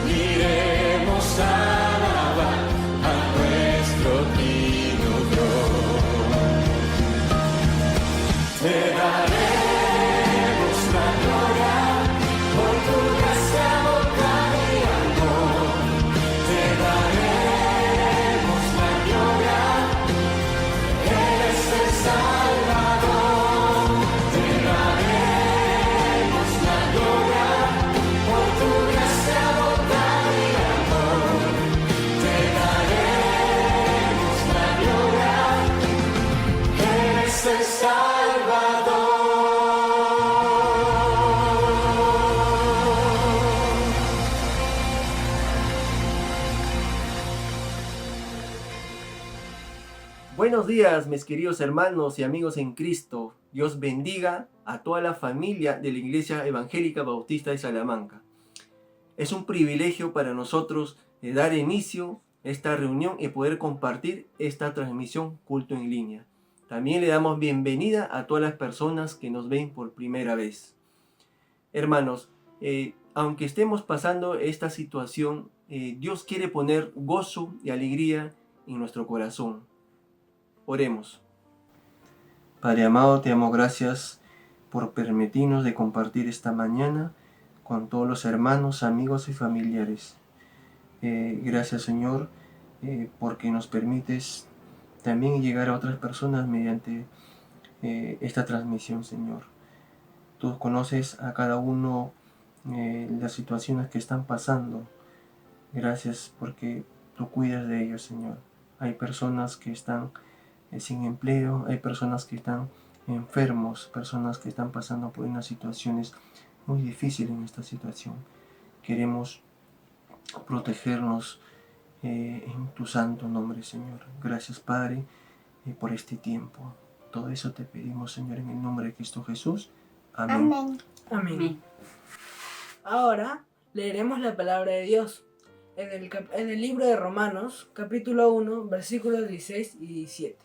uniremos a alabar a nuestro Digno Dios. Te daremos la gloria por tu gracia, bondad y amor. Te daremos la gloria, eres el Salvador. Te daremos la gloria por tu gracia, bondad y amor. Te daremos la gloria, eres el Salvador. Buenos días, mis queridos hermanos y amigos en Cristo. Dios bendiga a toda la familia de la Iglesia Evangélica Bautista de Salamanca. Es un privilegio para nosotros dar inicio a esta reunión y poder compartir esta transmisión culto en línea. También le damos bienvenida a todas las personas que nos ven por primera vez. Hermanos, aunque estemos pasando esta situación, Dios quiere poner gozo y alegría en nuestro corazón. Oremos. Padre amado, te damos gracias por permitirnos de compartir esta mañana con todos los hermanos, amigos y familiares. Gracias, Señor, porque nos permites también llegar a otras personas mediante esta transmisión, Señor. Tú conoces a cada uno las situaciones que están pasando. Gracias porque tú cuidas de ellos, Señor. Hay personas que están sin empleo, hay personas que están enfermos, personas que están pasando por unas situaciones muy difíciles en esta situación. Queremos protegernos en tu santo nombre, Señor. Gracias, Padre, por este tiempo. Todo eso te pedimos, Señor, en el nombre de Cristo Jesús. Amén. Amén. Amén. Ahora leeremos la palabra de Dios en el libro de Romanos, capítulo 1, versículos 16 y 17.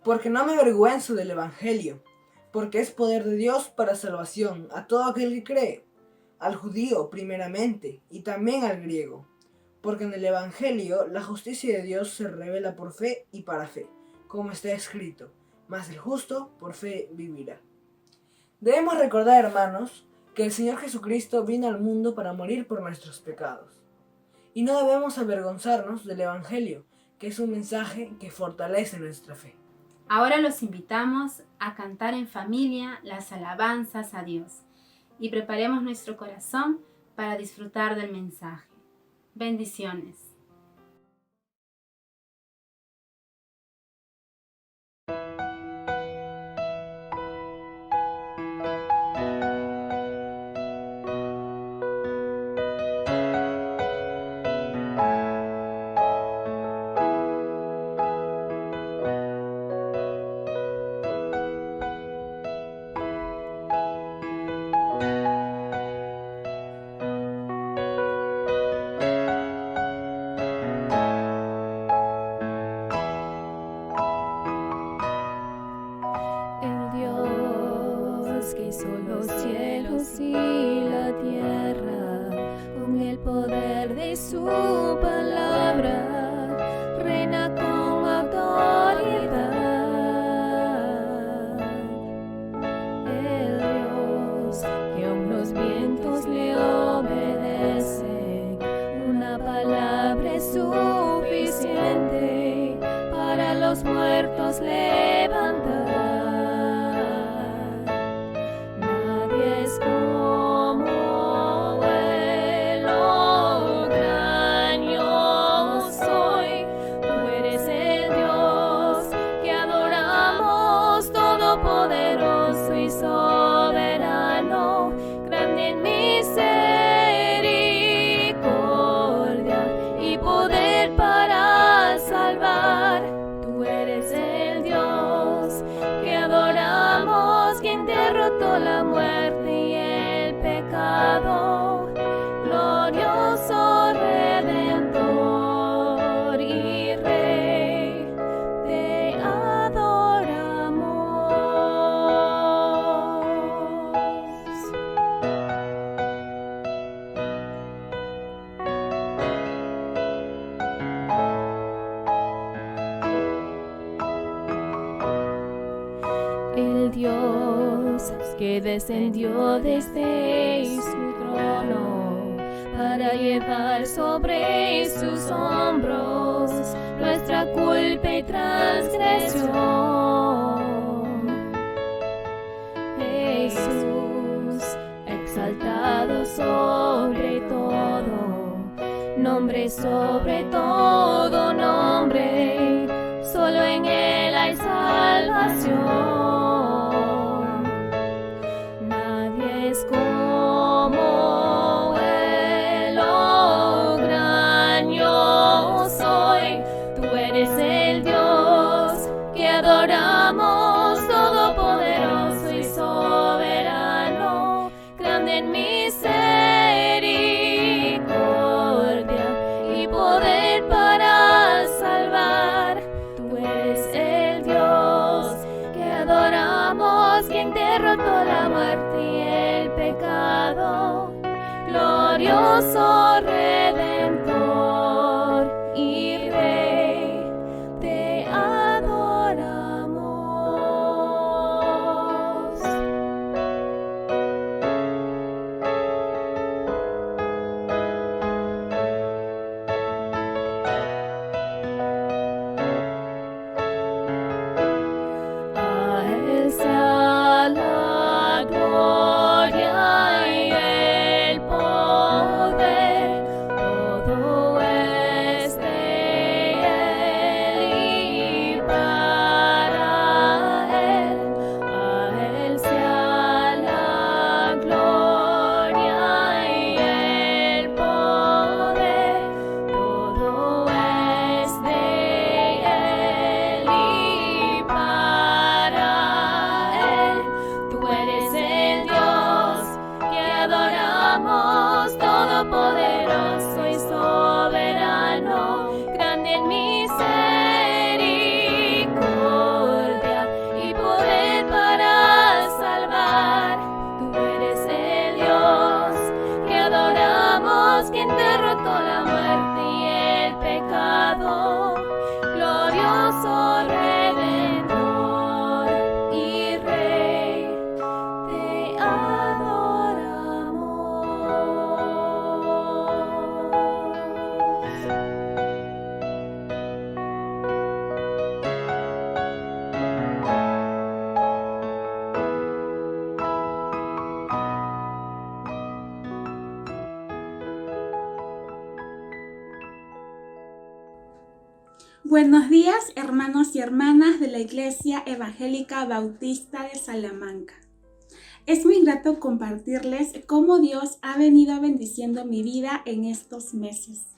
Porque no me avergüenzo del Evangelio, porque es poder de Dios para salvación a todo aquel que cree, al judío primeramente y también al griego. Porque en el Evangelio la justicia de Dios se revela por fe y para fe, como está escrito, mas el justo por fe vivirá. Debemos recordar, hermanos, que el Señor Jesucristo vino al mundo para morir por nuestros pecados. Y no debemos avergonzarnos del Evangelio, que es un mensaje que fortalece nuestra fe. Ahora los invitamos a cantar en familia las alabanzas a Dios y preparemos nuestro corazón para disfrutar del mensaje. Bendiciones. Los cielos y la tierra, con el poder de su palabra, reina con autoridad. El Dios que aun los vientos le obedecen, una palabra es suficiente para los muertos levantar. Tú eres el Dios que descendió desde su trono para llevar sobre sus hombros nuestra culpa y transgresión. Jesús, exaltado sobre todo, nombre sobre todo nombre, solo en Él hay salvación. Nadie es como Él, oh gran yo soy. Tú eres el Dios que adoramos, todopoderoso y soberano, grande en misericordia y poder para salvar. Tú eres el Dios que adoramos, quien derrotó la muerte y el pecado, glorioso Redentor y Rey, te adoramos. A Él sea la gloria y el poder, todo es de Él y para Él. A Él sea la gloria y el poder, todo es de Él y para Él. Tú eres el Dios que adoramos, todopoderoso y soberano, grande en misericordia y poder para salvar. Tú eres el Dios que adoramos, quien derrotó la muerte y el pecado, glorioso Redentor y Rey, te adoramos. Buenos días, hermanos y hermanas de la Iglesia Evangélica Bautista de Salamanca. Es muy grato compartirles cómo Dios ha venido bendiciendo mi vida en estos meses.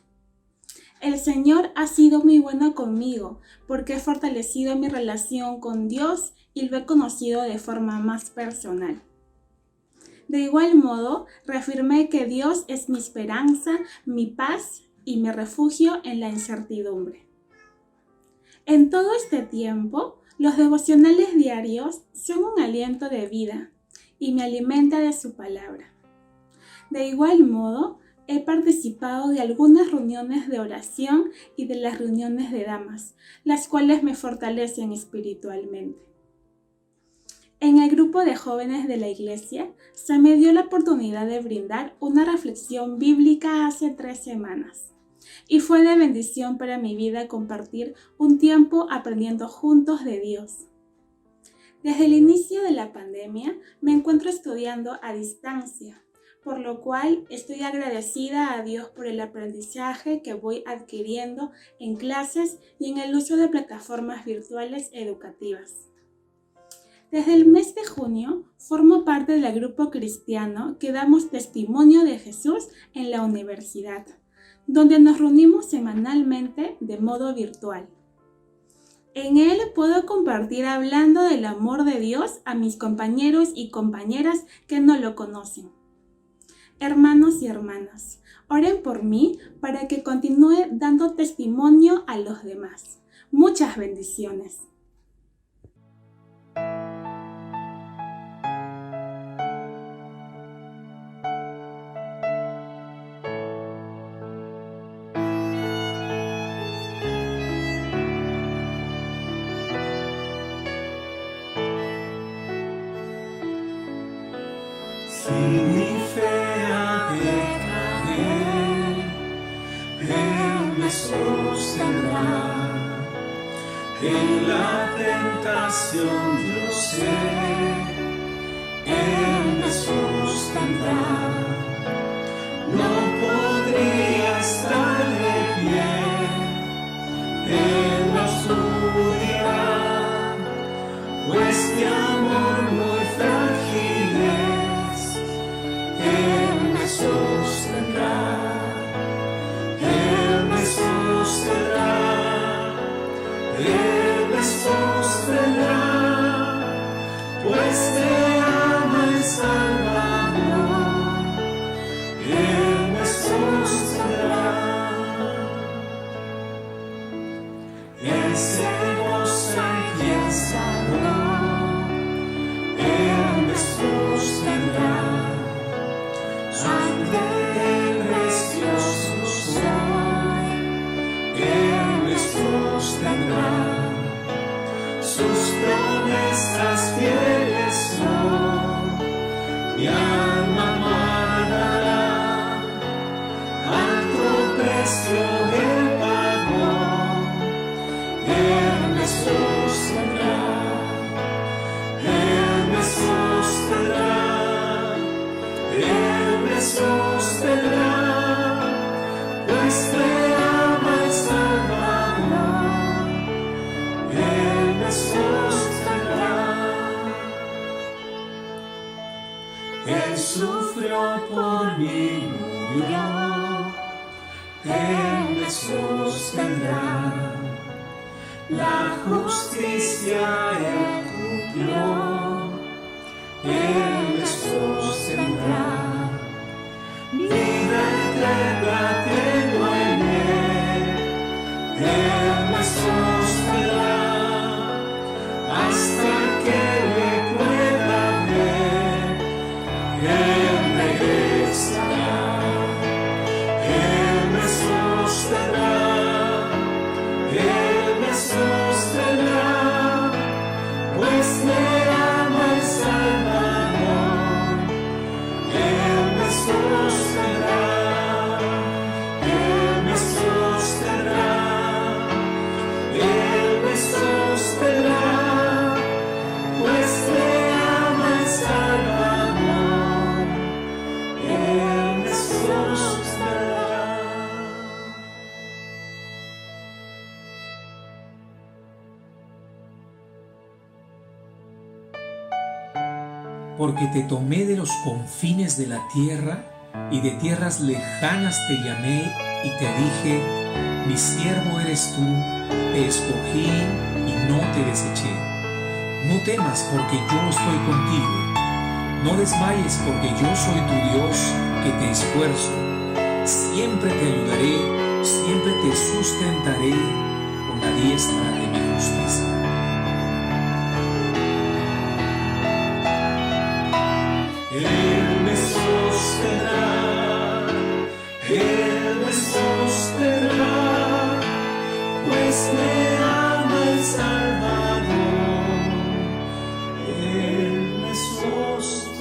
El Señor ha sido muy bueno conmigo porque he fortalecido mi relación con Dios y lo he conocido de forma más personal. De igual modo, reafirmé que Dios es mi esperanza, mi paz y mi refugio en la incertidumbre. En todo este tiempo, los devocionales diarios son un aliento de vida y me alimenta de su palabra. De igual modo, he participado de algunas reuniones de oración y de las reuniones de damas, las cuales me fortalecen espiritualmente. En el grupo de jóvenes de la iglesia se me dio la oportunidad de brindar una reflexión bíblica hace 3 semanas. Y fue de bendición para mi vida compartir un tiempo aprendiendo juntos de Dios. Desde el inicio de la pandemia me encuentro estudiando a distancia, por lo cual estoy agradecida a Dios por el aprendizaje que voy adquiriendo en clases y en el uso de plataformas virtuales educativas. Desde el mes de junio formo parte del grupo cristiano que damos testimonio de Jesús en la universidad, donde nos reunimos semanalmente de modo virtual. En él puedo compartir hablando del amor de Dios a mis compañeros y compañeras que no lo conocen. Hermanos y hermanas, oren por mí para que continúe dando testimonio a los demás. Muchas bendiciones. En la tentación yo sé, Él me sostendrá. No podría estar de pie en la oscuridad, pues mi amor muy frágil es. Él me sostendrá, Él me sostendrá, Él me sostendrá, pues me ama el Salvador. Él me sostendrá. Él se goza en quien salvó. Él me sostendrá. Ante Él precioso soy. Él me sostendrá. Sus promesas fieles son. Mi alma guardará. Alto precio Él pagó. Él me sostendrá. Él me sostendrá. Él me sostendrá. Pues me ama el Salvador. Él me sostendrá. Él sufrió por mí, murió. Él me sostendrá. La justicia Él cumplió. Él me sostendrá. Vida eterna tengo en Él. Él me sostendrá. Hasta que me pueda ver. Él regresará. Él me sostendrá. Él me sostendrá. Pues me ama el Salvador. Él me sostendrá. Él me sostendrá. Él me sostendrá. Pues me ama el Salvador. Él me sostendrá. Porque te tomé de los confines de la tierra, y de tierras lejanas te llamé, y te dije, mi siervo eres tú, te escogí y no te deseché. No temas, porque yo estoy contigo. No desmayes, porque yo soy tu Dios, que te esfuerzo. Siempre te ayudaré, siempre te sustentaré con la diestra de mi justicia. Él me sostendrá, Él me sostendrá, pues me ama el Salvador. Él me sostendrá.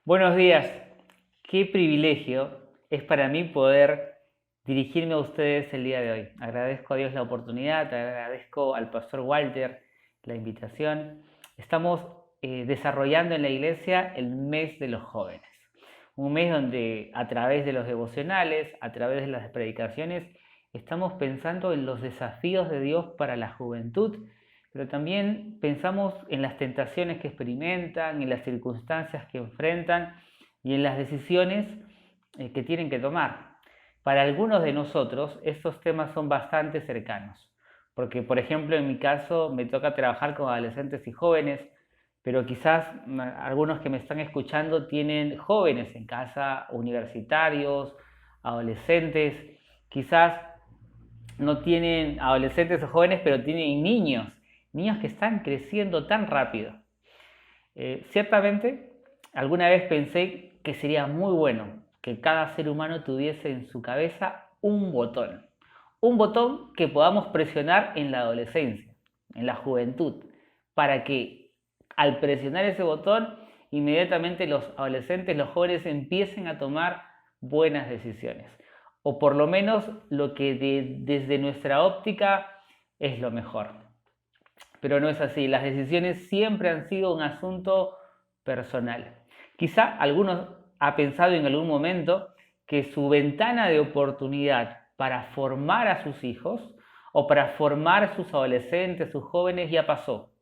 Buenos días, qué privilegio es para mí poder dirigirme a ustedes el día de hoy. Agradezco a Dios la oportunidad, agradezco al pastor Walter la invitación. Estamos desarrollando en la iglesia el mes de los jóvenes, un mes donde a través de los devocionales, a través de las predicaciones, estamos pensando en los desafíos de Dios para la juventud, pero también pensamos en las tentaciones que experimentan, en las circunstancias que enfrentan y en las decisiones que tienen que tomar. Para algunos de nosotros estos temas son bastante cercanos, porque por ejemplo en mi caso me toca trabajar con adolescentes y jóvenes, pero quizás algunos que me están escuchando tienen jóvenes en casa, universitarios, adolescentes, quizás no tienen adolescentes o jóvenes, pero tienen niños que están creciendo tan rápido. Ciertamente, alguna vez pensé que sería muy bueno que cada ser humano tuviese en su cabeza un botón que podamos presionar en la adolescencia, en la juventud, para que al presionar ese botón, inmediatamente los adolescentes, los jóvenes empiecen a tomar buenas decisiones, o por lo menos lo que desde nuestra óptica es lo mejor. Pero no es así, las decisiones siempre han sido un asunto personal. Quizá algunos ha pensado en algún momento que su ventana de oportunidad para formar a sus hijos o para formar a sus adolescentes, sus jóvenes, ya pasó.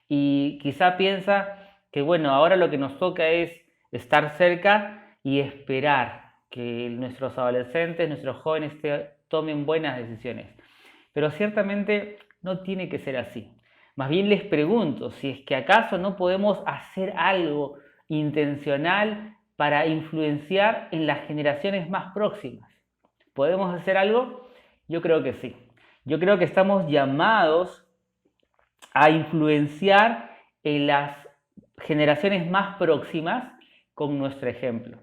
Y quizá piensa que bueno, ahora lo que nos toca es estar cerca y esperar que nuestros adolescentes, nuestros jóvenes tomen buenas decisiones. Pero ciertamente no tiene que ser así. Más bien les pregunto si es que acaso no podemos hacer algo intencional para influenciar en las generaciones más próximas. ¿Podemos hacer algo? Yo creo que sí. Yo creo que estamos llamados a influenciar en las generaciones más próximas con nuestro ejemplo.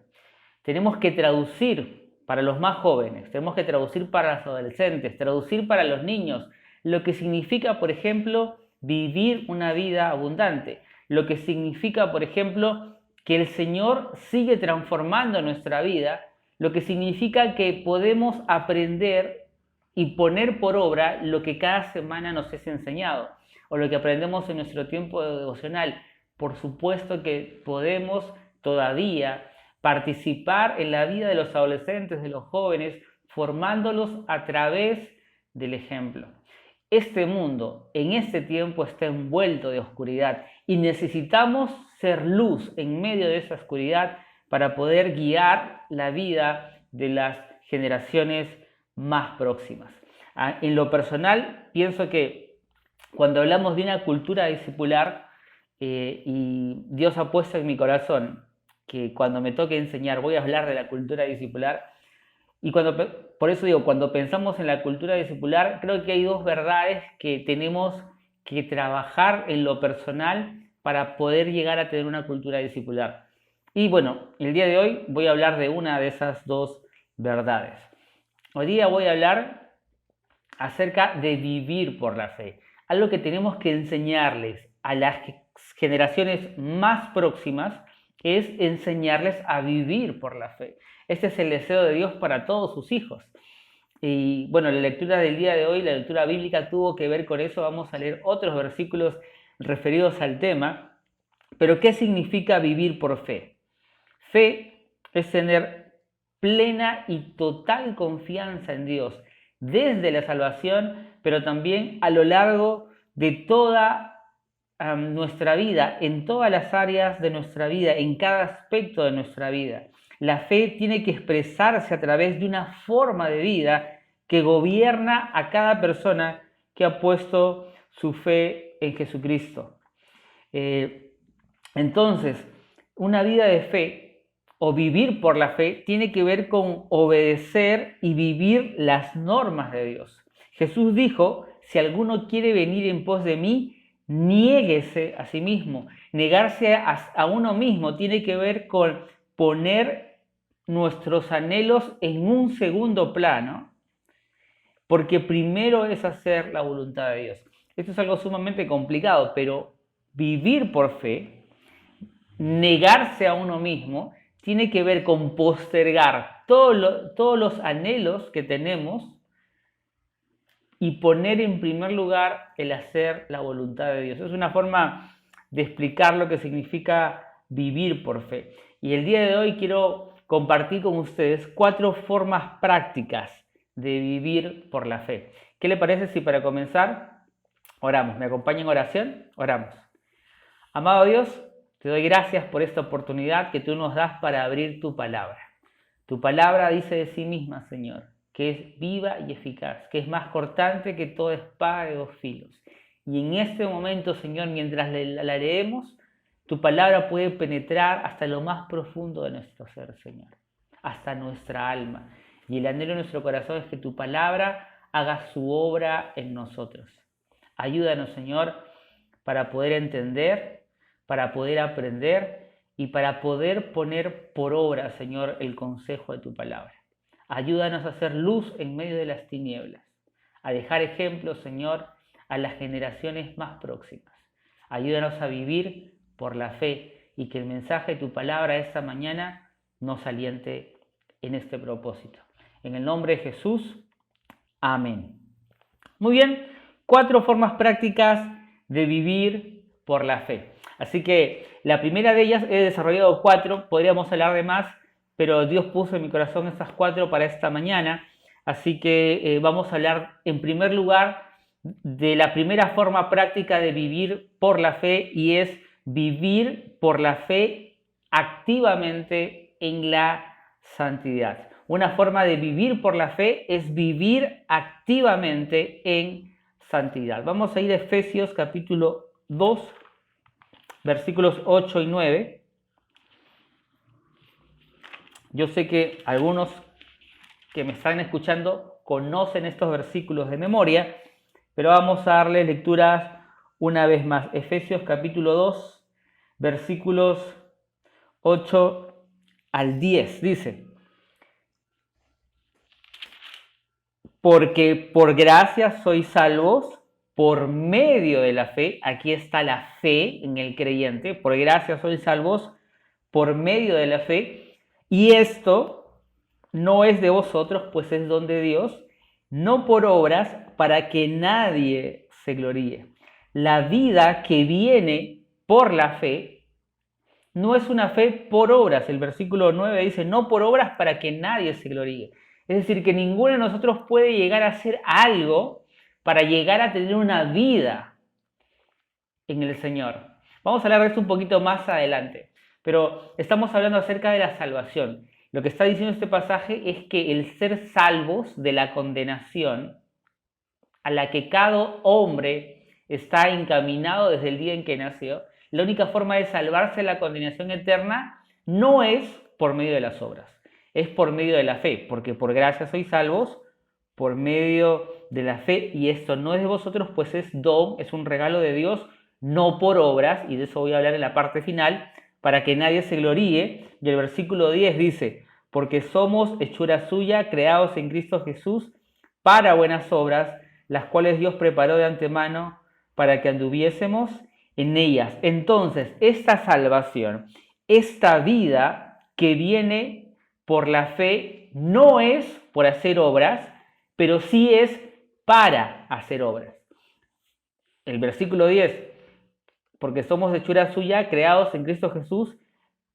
Tenemos que traducir para los más jóvenes, tenemos que traducir para los adolescentes, traducir para los niños lo que significa, por ejemplo, vivir una vida abundante, lo que significa, por ejemplo, que el Señor sigue transformando nuestra vida, lo que significa que podemos aprender y poner por obra lo que cada semana nos es enseñado o lo que aprendemos en nuestro tiempo devocional. Por supuesto que podemos todavía participar en la vida de los adolescentes, de los jóvenes, formándolos a través del ejemplo. Este mundo en este tiempo está envuelto de oscuridad y necesitamos ser luz en medio de esa oscuridad para poder guiar la vida de las generaciones más próximas. En lo personal, pienso que cuando hablamos de una cultura discipular, y Dios ha puesto en mi corazón que cuando me toque enseñar voy a hablar de la cultura discipular, y por eso digo, cuando pensamos en la cultura discipular, creo que hay dos verdades que tenemos que trabajar en lo personal para poder llegar a tener una cultura discipular. Y bueno, el día de hoy voy a hablar de una de esas dos verdades. Hoy día voy a hablar acerca de vivir por la fe, algo que tenemos que enseñarles a las generaciones más próximas es enseñarles a vivir por la fe. Este es el deseo de Dios para todos sus hijos. Y bueno, la lectura del día de hoy, la lectura bíblica tuvo que ver con eso. Vamos a leer otros versículos referidos al tema. Pero ¿qué significa vivir por fe? Fe es tener plena y total confianza en Dios desde la salvación, pero también a lo largo de toda nuestra vida, en todas las áreas de nuestra vida, en cada aspecto de nuestra vida. La fe tiene que expresarse a través de una forma de vida que gobierna a cada persona que ha puesto su fe en Jesucristo. Entonces, una vida de fe o vivir por la fe tiene que ver con obedecer y vivir las normas de Dios. Jesús dijo, si alguno quiere venir en pos de mí, niéguese a sí mismo. Negarse a uno mismo tiene que ver con poner nuestros anhelos en un segundo plano, porque primero es hacer la voluntad de Dios. Esto es algo sumamente complicado, pero vivir por fe, negarse a uno mismo, tiene que ver con postergar todos los anhelos que tenemos y poner en primer lugar el hacer la voluntad de Dios. Es una forma de explicar lo que significa vivir por fe. Y el día de hoy quiero compartir con ustedes 4 formas prácticas de vivir por la fe. ¿Qué le parece si para comenzar oramos? ¿Me acompañan en oración? Oramos. Amado Dios, te doy gracias por esta oportunidad que tú nos das para abrir tu palabra. Tu palabra dice de sí misma, Señor, que es viva y eficaz, que es más cortante que toda espada de 2 filos. Y en este momento, Señor, mientras la leemos, tu palabra puede penetrar hasta lo más profundo de nuestro ser, Señor, hasta nuestra alma. Y el anhelo de nuestro corazón es que tu palabra haga su obra en nosotros. Ayúdanos, Señor, para poder entender, para poder aprender y para poder poner por obra, Señor, el consejo de tu palabra. Ayúdanos a hacer luz en medio de las tinieblas, a dejar ejemplos, Señor, a las generaciones más próximas. Ayúdanos a vivir por la fe y que el mensaje de tu palabra esta mañana nos aliente en este propósito. En el nombre de Jesús, amén. Muy bien, 4 formas prácticas de vivir por la fe. Así que la primera de ellas, he desarrollado 4, podríamos hablar de más, pero Dios puso en mi corazón estas 4 para esta mañana. Así que vamos a hablar en primer lugar de la primera forma práctica de vivir por la fe, y es vivir por la fe activamente en la santidad. Una forma de vivir por la fe es vivir activamente en santidad. Vamos a ir a Efesios capítulo 2, versículos 8 y 9. Yo sé que algunos que me están escuchando conocen estos versículos de memoria, pero vamos a darle lecturas una vez más. Efesios capítulo 2, versículos 8 al 10, dice: porque por gracia sois salvos por medio de la fe. Aquí está la fe en el creyente. Por gracia sois salvos por medio de la fe. Y esto no es de vosotros, pues es don de Dios, no por obras, para que nadie se gloríe. La vida que viene por la fe no es una fe por obras. El versículo 9 dice, no por obras para que nadie se gloríe. Es decir, que ninguno de nosotros puede llegar a hacer algo para llegar a tener una vida en el Señor. Vamos a hablar de esto un poquito más adelante, pero estamos hablando acerca de la salvación. Lo que está diciendo este pasaje es que el ser salvos de la condenación a la que cada hombre está encaminado desde el día en que nació, la única forma de salvarse de la condenación eterna no es por medio de las obras, es por medio de la fe, porque por gracia sois salvos por medio de la fe, y esto no es de vosotros, pues es don, es un regalo de Dios, no por obras, y de eso voy a hablar en la parte final, para que nadie se gloríe. Y el versículo 10 dice, porque somos hechura suya, creados en Cristo Jesús, para buenas obras, las cuales Dios preparó de antemano para que anduviésemos en ellas. Entonces, esta salvación, esta vida que viene por la fe, no es por hacer obras, pero sí es para hacer obras. El versículo 10, porque somos hechura suya, creados en Cristo Jesús,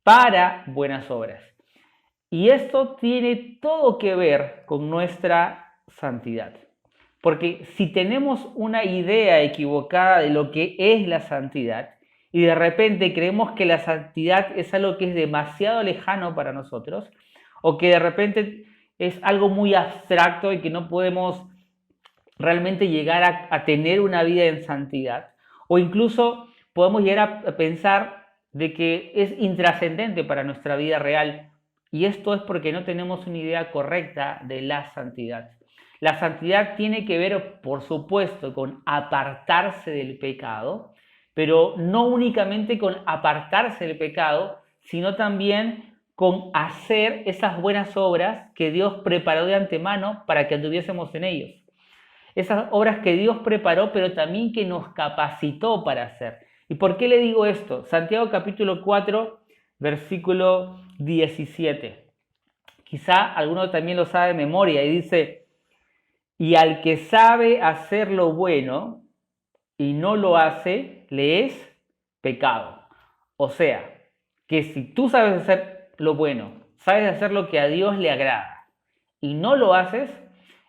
para buenas obras. Y esto tiene todo que ver con nuestra santidad. Porque si tenemos una idea equivocada de lo que es la santidad, y de repente creemos que la santidad es algo que es demasiado lejano para nosotros, o que de repente es algo muy abstracto y que no podemos realmente llegar a tener una vida en santidad, o incluso podemos llegar a pensar de que es intrascendente para nuestra vida real, y esto es porque no tenemos una idea correcta de la santidad. La santidad tiene que ver, por supuesto, con apartarse del pecado, pero no únicamente con apartarse del pecado, sino también con hacer esas buenas obras que Dios preparó de antemano para que anduviésemos en ellos. Esas obras que Dios preparó, pero también que nos capacitó para hacer. ¿Y por qué le digo esto? Santiago capítulo 4, versículo 17. Quizá alguno también lo sabe de memoria, y dice, y al que sabe hacer lo bueno y no lo hace, le es pecado. O sea, que si tú sabes hacer lo bueno, sabes hacer lo que a Dios le agrada y no lo haces,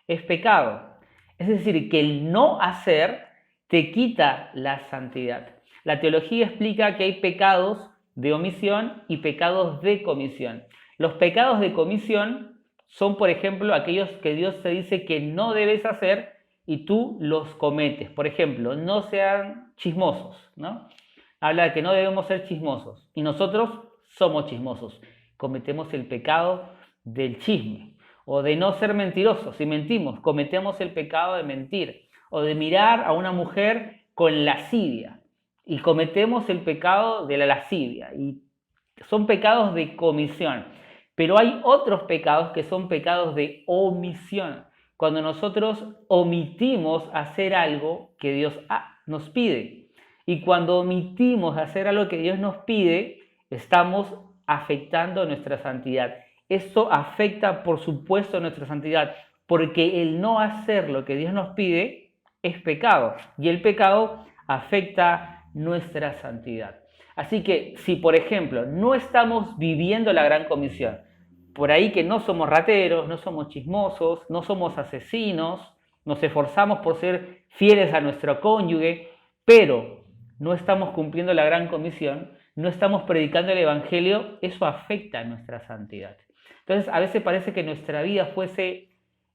es pecado. Es decir, que el no hacer te quita la santidad. La teología explica que hay pecados de omisión y pecados de comisión. Los pecados de comisión son, por ejemplo, aquellos que Dios te dice que no debes hacer y tú los cometes. Por ejemplo, no sean chismosos, ¿no? Habla de que no debemos ser chismosos y nosotros somos chismosos. Cometemos el pecado del chisme. o de no ser mentirosos. Si mentimos, cometemos el pecado de mentir, o de mirar a una mujer con lascivia, y cometemos el pecado de la lascivia, y son pecados de comisión. Pero hay otros pecados que son pecados de omisión, cuando nosotros omitimos hacer algo que Dios nos pide. Y cuando omitimos hacer algo que Dios nos pide, estamos afectando nuestra santidad. Esto afecta, por supuesto, nuestra santidad, porque el no hacer lo que Dios nos pide es pecado, y el pecado afecta nuestra santidad. Así que si, por ejemplo, no estamos viviendo la gran comisión, por ahí que no somos rateros, no somos chismosos, no somos asesinos, nos esforzamos por ser fieles a nuestro cónyuge, pero no estamos cumpliendo la gran comisión, no estamos predicando el evangelio, eso afecta a nuestra santidad. Entonces, a veces parece que nuestra vida fuese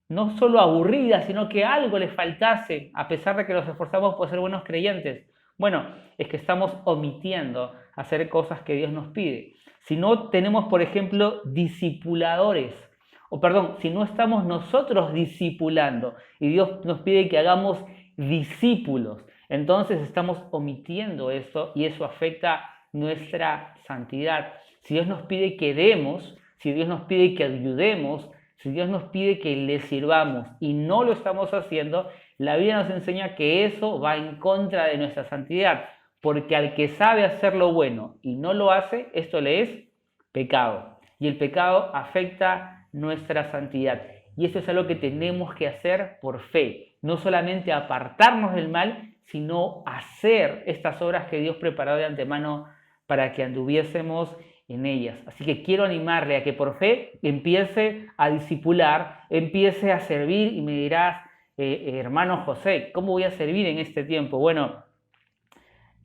no solo aburrida, sino que algo le faltase, a pesar de que nos esforzamos por ser buenos creyentes. Bueno, es que estamos omitiendo hacer cosas que Dios nos pide. Si no tenemos, por ejemplo, discipuladores, si no estamos nosotros discipulando y Dios nos pide que hagamos discípulos, entonces estamos omitiendo eso y eso afecta nuestra santidad. Si Dios nos pide que demos, si Dios nos pide que ayudemos, si Dios nos pide que le sirvamos y no lo estamos haciendo, la Biblia nos enseña que eso va en contra de nuestra santidad, porque al que sabe hacer lo bueno y no lo hace, esto le es pecado. Y el pecado afecta nuestra santidad. Y eso es algo que tenemos que hacer por fe. No solamente apartarnos del mal, sino hacer estas obras que Dios preparó de antemano para que anduviésemos en ellas. Así que quiero animarle a que por fe empiece a discipular, empiece a servir, y me dirás, hermano José, ¿cómo voy a servir en este tiempo? Bueno,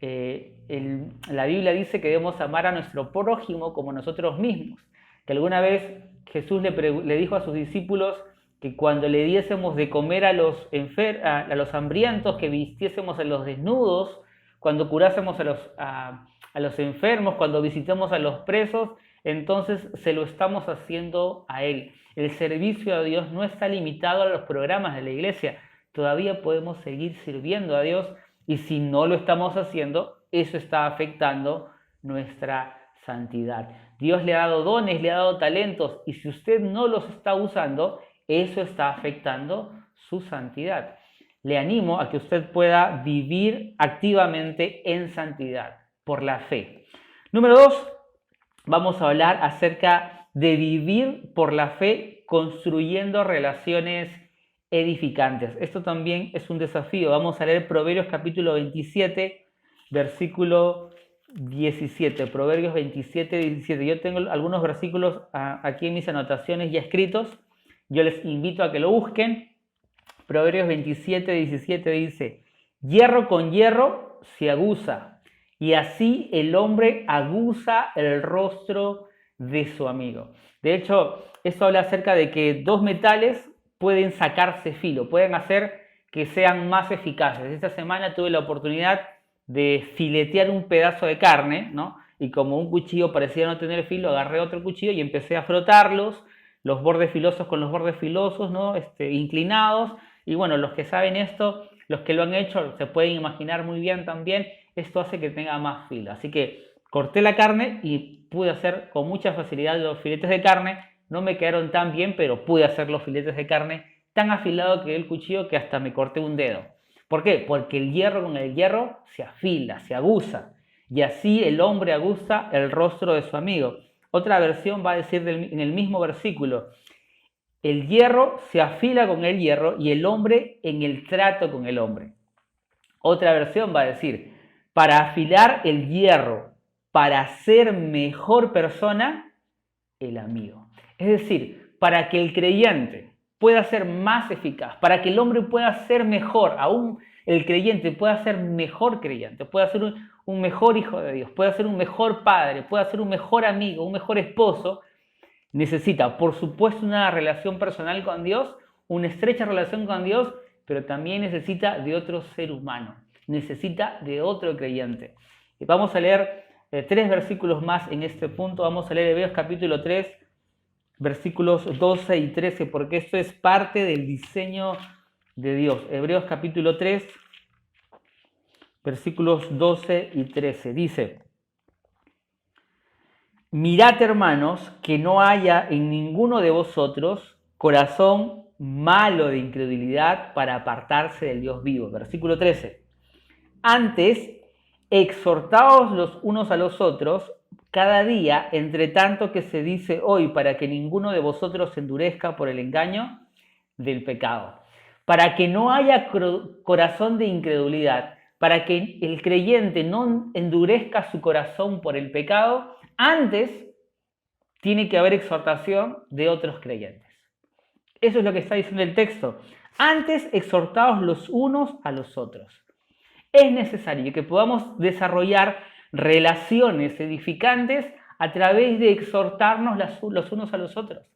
la Biblia dice que debemos amar a nuestro prójimo como nosotros mismos. Que alguna vez Jesús le dijo a sus discípulos que cuando le diésemos de comer a los hambrientos, que vistiésemos a los desnudos, cuando curásemos a los enfermos, cuando visitemos a los presos, entonces se lo estamos haciendo a Él. El servicio a Dios no está limitado a los programas de la iglesia. Todavía podemos seguir sirviendo a Dios, y si no lo estamos haciendo, eso está afectando nuestra santidad. Dios le ha dado dones, le ha dado talentos, y si usted no los está usando, eso está afectando su santidad. Le animo a que usted pueda vivir activamente en santidad por la fe. Número 2, vamos a hablar acerca de vivir por la fe construyendo relaciones edificantes. Esto también es un desafío. Vamos a leer Proverbios capítulo 27, versículo 17. Proverbios 27, 17. Yo tengo algunos versículos aquí en mis anotaciones ya escritos. Yo les invito a que lo busquen. Proverbios 27, 17 dice: hierro con hierro se aguza, y así el hombre aguza el rostro de su amigo. De hecho, esto habla acerca de que dos metales pueden sacarse filo, pueden hacer que sean más eficaces. Esta semana tuve la oportunidad de filetear un pedazo de carne, ¿no? Y como un cuchillo parecía no tener filo, agarré otro cuchillo y empecé a frotarlos, los bordes filosos con los bordes filosos, ¿no? Inclinados. Y bueno, los que saben esto, los que lo han hecho, se pueden imaginar muy bien también, esto hace que tenga más filo. Así que corté la carne y pude hacer con mucha facilidad los filetes de carne. No me quedaron tan bien, pero pude hacer los filetes de carne tan afilado que el cuchillo que hasta me corté un dedo. ¿Por qué? Porque el hierro con el hierro se afila, se aguza. Y así el hombre aguza el rostro de su amigo. Otra versión va a decir en el mismo versículo: el hierro se afila con el hierro y el hombre en el trato con el hombre. Otra versión va a decir: para afilar el hierro, para ser mejor persona, el amigo. Es decir, para que el creyente pueda ser más eficaz, para que el hombre pueda ser mejor, aún el creyente pueda ser mejor creyente, pueda ser un mejor hijo de Dios, pueda ser un mejor padre, pueda ser un mejor amigo, un mejor esposo, necesita, por supuesto, una relación personal con Dios, una estrecha relación con Dios, pero también necesita de otro ser humano, necesita de otro creyente. Y vamos a leer 3 versículos más en este punto. Vamos a leer Hebreos capítulo 3, versículos 12 y 13, porque esto es parte del diseño de Dios. Hebreos capítulo 3, versículos 12 y 13. Dice: mirad, hermanos, que no haya en ninguno de vosotros corazón malo de incredulidad para apartarse del Dios vivo. Versículo 13. Antes, exhortaos los unos a los otros cada día, entre tanto que se dice hoy, para que ninguno de vosotros se endurezca por el engaño del pecado. Para que no haya corazón de incredulidad, para que el creyente no endurezca su corazón por el pecado, antes tiene que haber exhortación de otros creyentes. Eso es lo que está diciendo el texto. Antes, exhortaos los unos a los otros. Es necesario que podamos desarrollar relaciones edificantes a través de exhortarnos los unos a los otros.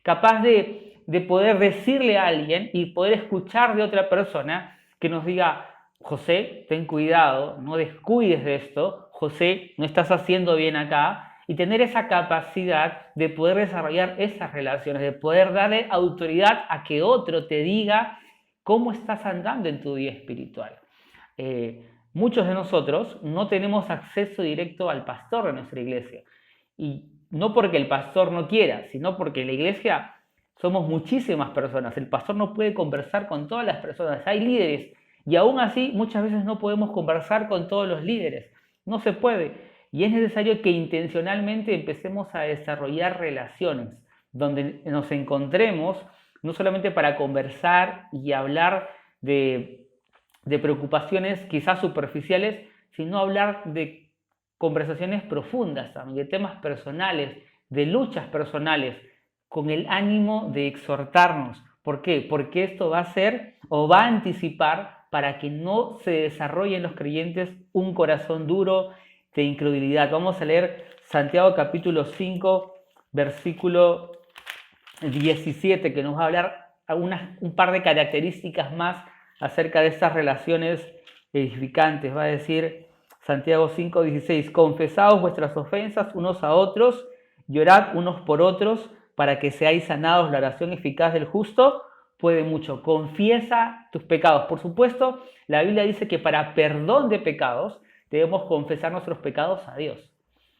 Capaz de poder decirle a alguien y poder escuchar de otra persona que nos diga: José, ten cuidado, no descuides de esto, José, no estás haciendo bien acá, y tener esa capacidad de poder desarrollar esas relaciones, de poder darle autoridad a que otro te diga cómo estás andando en tu vida espiritual. Muchos de nosotros no tenemos acceso directo al pastor de nuestra iglesia, y no porque el pastor no quiera, sino porque en la iglesia somos muchísimas personas. El pastor no puede conversar con todas las personas, hay líderes, y aún así muchas veces no podemos conversar con todos los líderes, no se puede. Y es necesario que intencionalmente empecemos a desarrollar relaciones donde nos encontremos, no solamente para conversar y hablar de preocupaciones quizás superficiales, sino hablar de conversaciones profundas también, de temas personales, de luchas personales, con el ánimo de exhortarnos. ¿Por qué? Porque esto va a ser o va a anticipar para que no se desarrolle en los creyentes un corazón duro de incredulidad. Vamos a leer Santiago capítulo 5, versículo 17, que nos va a hablar un par de características más acerca de estas relaciones edificantes. Va a decir Santiago 5, 16: confesaos vuestras ofensas unos a otros, llorad unos por otros, para que seáis sanados. La oración eficaz del justo puede mucho. Confiesa tus pecados. Por supuesto, la Biblia dice que para perdón de pecados debemos confesar nuestros pecados a Dios.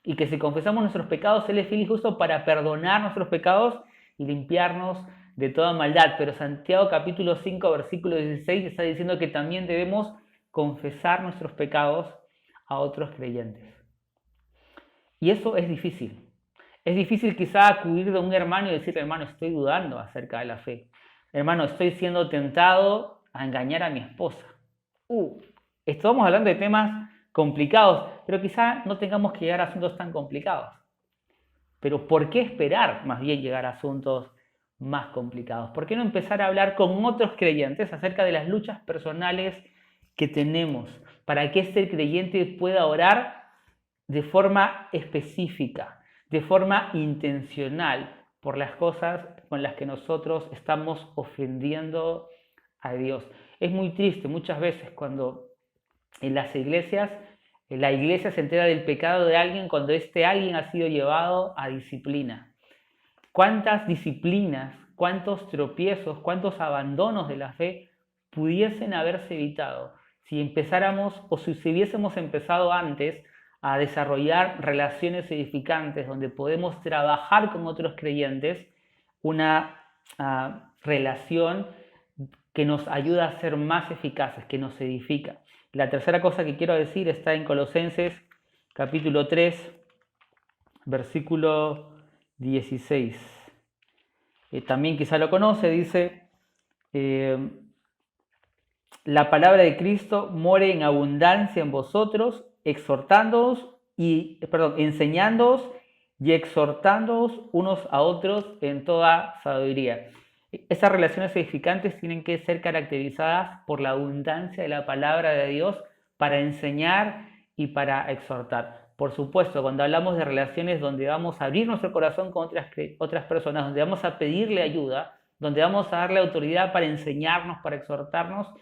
Y que si confesamos nuestros pecados, Él es fiel y justo para perdonar nuestros pecados y limpiarnos de toda maldad. Pero Santiago capítulo 5, versículo 16 está diciendo que también debemos confesar nuestros pecados a otros creyentes. Y eso es difícil. Es difícil quizá acudir de un hermano y decirle: hermano, estoy dudando acerca de la fe. Hermano, estoy siendo tentado a engañar a mi esposa. Estamos hablando de temas complicados, pero quizá no tengamos que llegar a asuntos tan complicados. Pero ¿por qué esperar más bien llegar a asuntos más complicados? ¿Por qué no empezar a hablar con otros creyentes acerca de las luchas personales que tenemos, para que este creyente pueda orar de forma específica, de forma intencional, por las cosas con las que nosotros estamos ofendiendo a Dios? Es muy triste muchas veces cuando en las iglesias, la iglesia se entera del pecado de alguien cuando este alguien ha sido llevado a disciplina. ¿Cuántas disciplinas, cuántos tropiezos, cuántos abandonos de la fe pudiesen haberse evitado si empezáramos o si hubiésemos empezado antes a desarrollar relaciones edificantes donde podemos trabajar con otros creyentes, una relación que nos ayuda a ser más eficaces, que nos edifica? La tercera cosa que quiero decir está en Colosenses capítulo 3, versículo 16. También quizá lo conoce, dice: la palabra de Cristo more en abundancia en vosotros, enseñándoos y exhortándoos unos a otros en toda sabiduría. Estas relaciones edificantes tienen que ser caracterizadas por la abundancia de la palabra de Dios para enseñar y para exhortar. Por supuesto, cuando hablamos de relaciones donde vamos a abrir nuestro corazón con otras personas, donde vamos a pedirle ayuda, donde vamos a darle autoridad para enseñarnos, para exhortarnos,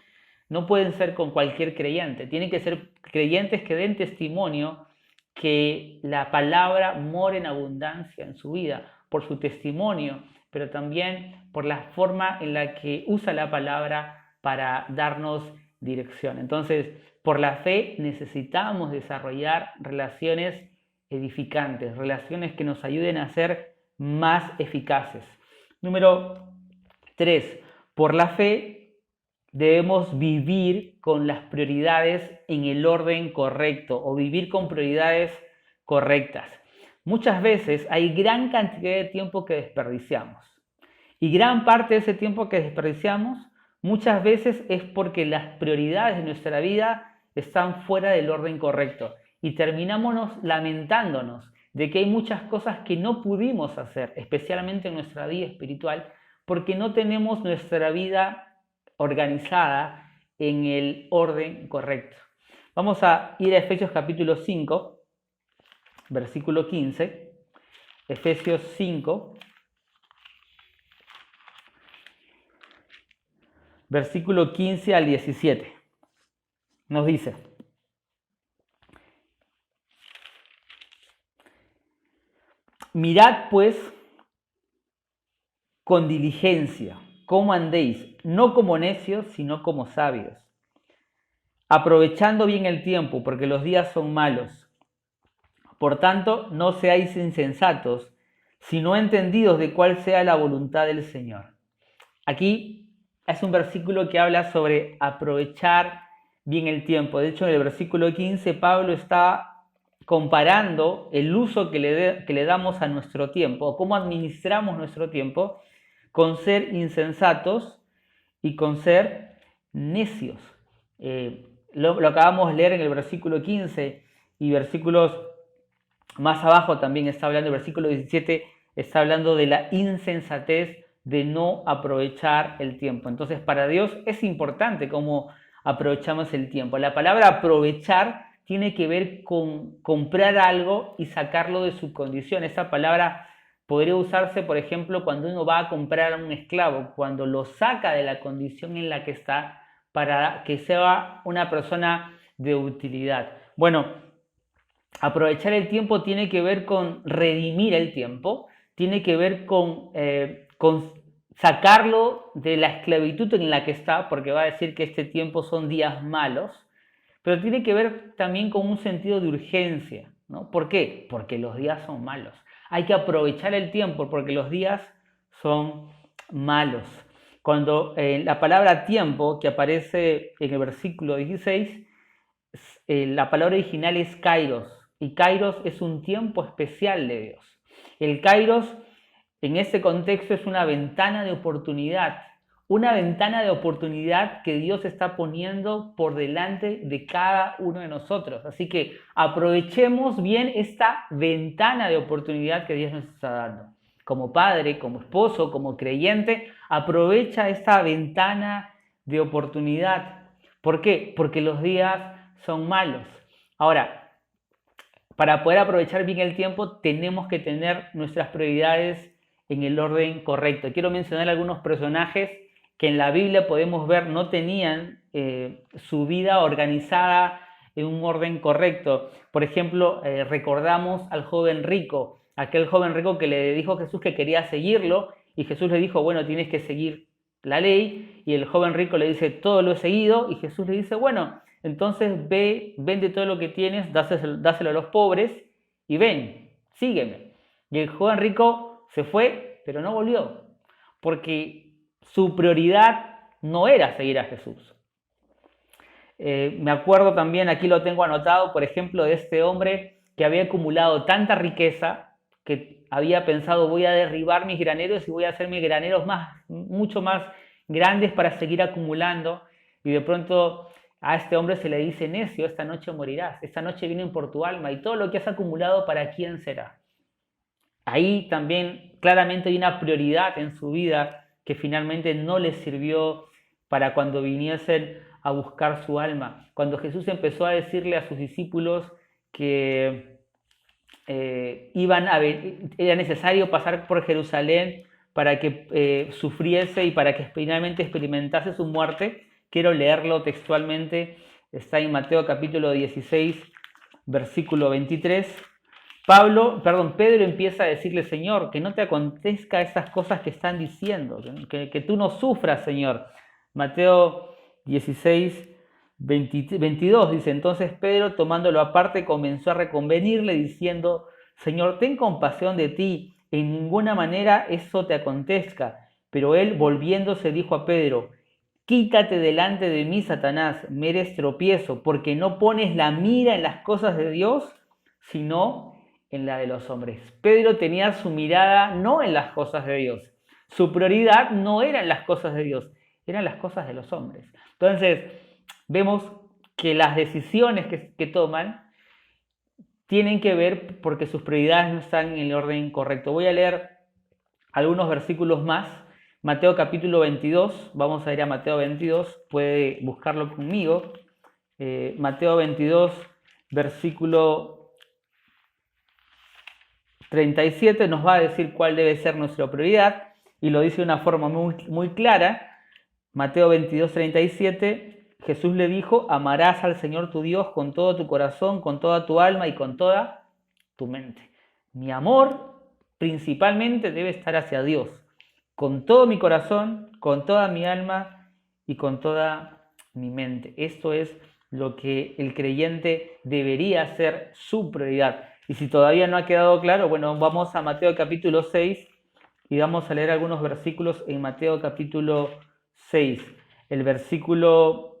no pueden ser con cualquier creyente. Tienen que ser creyentes que den testimonio que la palabra mora en abundancia en su vida. por su testimonio, pero también por la forma en la que usa la palabra para darnos dirección. Entonces, por la fe necesitamos desarrollar relaciones edificantes, relaciones que nos ayuden a ser más eficaces. Número 3. Por la fe debemos vivir con las prioridades en el orden correcto o vivir con prioridades correctas. Muchas veces hay gran cantidad de tiempo que desperdiciamos y gran parte de ese tiempo que desperdiciamos muchas veces es porque las prioridades de nuestra vida están fuera del orden correcto y terminamos lamentándonos de que hay muchas cosas que no pudimos hacer, especialmente en nuestra vida espiritual, porque no tenemos nuestra vida organizada en el orden correcto. Vamos a ir a Efesios capítulo 5, versículo 15. Efesios 5, versículo 15 al 17. Nos dice: mirad pues con diligencia cómo andéis, no como necios, sino como sabios, aprovechando bien el tiempo, porque los días son malos. Por tanto, no seáis insensatos, sino entendidos de cuál sea la voluntad del Señor. Aquí es un versículo que habla sobre aprovechar bien el tiempo. De hecho, en el versículo 15, Pablo está comparando el uso que le damos a nuestro tiempo, o cómo administramos nuestro tiempo, con ser insensatos y con ser necios. Lo acabamos de leer en el versículo 15 y versículos más abajo también está hablando, el versículo 17 está hablando de la insensatez de no aprovechar el tiempo. Entonces, para Dios es importante cómo aprovechamos el tiempo. La palabra aprovechar tiene que ver con comprar algo y sacarlo de su condición. Esa palabra podría usarse, por ejemplo, cuando uno va a comprar a un esclavo, cuando lo saca de la condición en la que está para que sea una persona de utilidad. Bueno, aprovechar el tiempo tiene que ver con redimir el tiempo, tiene que ver con sacarlo de la esclavitud en la que está, porque va a decir que este tiempo son días malos, pero tiene que ver también con un sentido de urgencia, ¿no? ¿Por qué? Porque los días son malos. Hay que aprovechar el tiempo porque los días son malos. Cuando la palabra tiempo, que aparece en el versículo 16, la palabra original es kairos, y kairos es un tiempo especial de Dios. El kairos en ese contexto es una ventana de oportunidad que Dios está poniendo por delante de cada uno de nosotros. Así que aprovechemos bien esta ventana de oportunidad que Dios nos está dando. Como padre, como esposo, como creyente, aprovecha esta ventana de oportunidad. ¿Por qué? Porque los días son malos. Ahora, para poder aprovechar bien el tiempo, tenemos que tener nuestras prioridades en el orden correcto. Quiero mencionar algunos personajes que en la Biblia podemos ver no tenían su vida organizada en un orden correcto. Por ejemplo, recordamos al joven rico, aquel joven rico que le dijo a Jesús que quería seguirlo, y Jesús le dijo, bueno, tienes que seguir la ley, y el joven rico le dice, todo lo he seguido, y Jesús le dice, bueno, entonces ve, vende todo lo que tienes, dáselo a los pobres, y ven, sígueme. Y el joven rico se fue, pero no volvió, porque su prioridad no era seguir a Jesús. Me acuerdo también, aquí lo tengo anotado, por ejemplo, de este hombre que había acumulado tanta riqueza que había pensado, voy a derribar mis graneros y voy a hacer mis graneros mucho más grandes para seguir acumulando. Y de pronto a este hombre se le dice, necio, esta noche morirás, esta noche vienen por tu alma, y todo lo que has acumulado, ¿para quién será? Ahí también claramente hay una prioridad en su vida que finalmente no les sirvió para cuando viniesen a buscar su alma. Cuando Jesús empezó a decirle a sus discípulos que era necesario pasar por Jerusalén para que sufriese y para que finalmente experimentase su muerte, quiero leerlo textualmente, está en Mateo capítulo 16, versículo 23, Pedro empieza a decirle, Señor, que no te acontezca estas cosas que están diciendo, que tú no sufras, Señor. Mateo 16, 22 dice, entonces Pedro, tomándolo aparte, comenzó a reconvenirle, diciendo, Señor, ten compasión de ti, en ninguna manera eso te acontezca. Pero él, volviéndose, dijo a Pedro, quítate delante de mí, Satanás, me eres tropiezo, porque no pones la mira en las cosas de Dios, sino en la de los hombres. Pedro tenía su mirada no en las cosas de Dios. Su prioridad no eran las cosas de Dios, eran las cosas de los hombres. Entonces, vemos que las decisiones que toman tienen que ver porque sus prioridades no están en el orden correcto. Voy a leer algunos versículos más. Mateo capítulo 22, vamos a ir a Mateo 22, puede buscarlo conmigo. Mateo 22, versículo 37 nos va a decir cuál debe ser nuestra prioridad y lo dice de una forma muy clara. Mateo 22, 37, Jesús le dijo, amarás al Señor tu Dios con todo tu corazón, con toda tu alma y con toda tu mente. Mi amor principalmente debe estar hacia Dios, con todo mi corazón, con toda mi alma y con toda mi mente. Esto es lo que el creyente debería ser su prioridad. Y si todavía no ha quedado claro, bueno, vamos a Mateo capítulo 6 y vamos a leer algunos versículos en Mateo capítulo 6. El versículo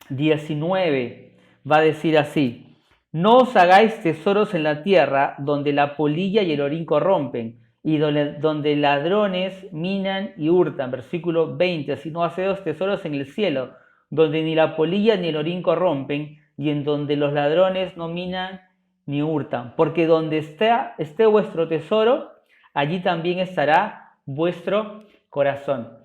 19 va a decir así, no os hagáis tesoros en la tierra donde la polilla y el orín corrompen y donde ladrones minan y hurtan. Versículo 20, sino haced tesoros en el cielo donde ni la polilla ni el orín corrompen y en donde los ladrones no minan ni hurtan, porque donde esté vuestro tesoro, allí también estará vuestro corazón.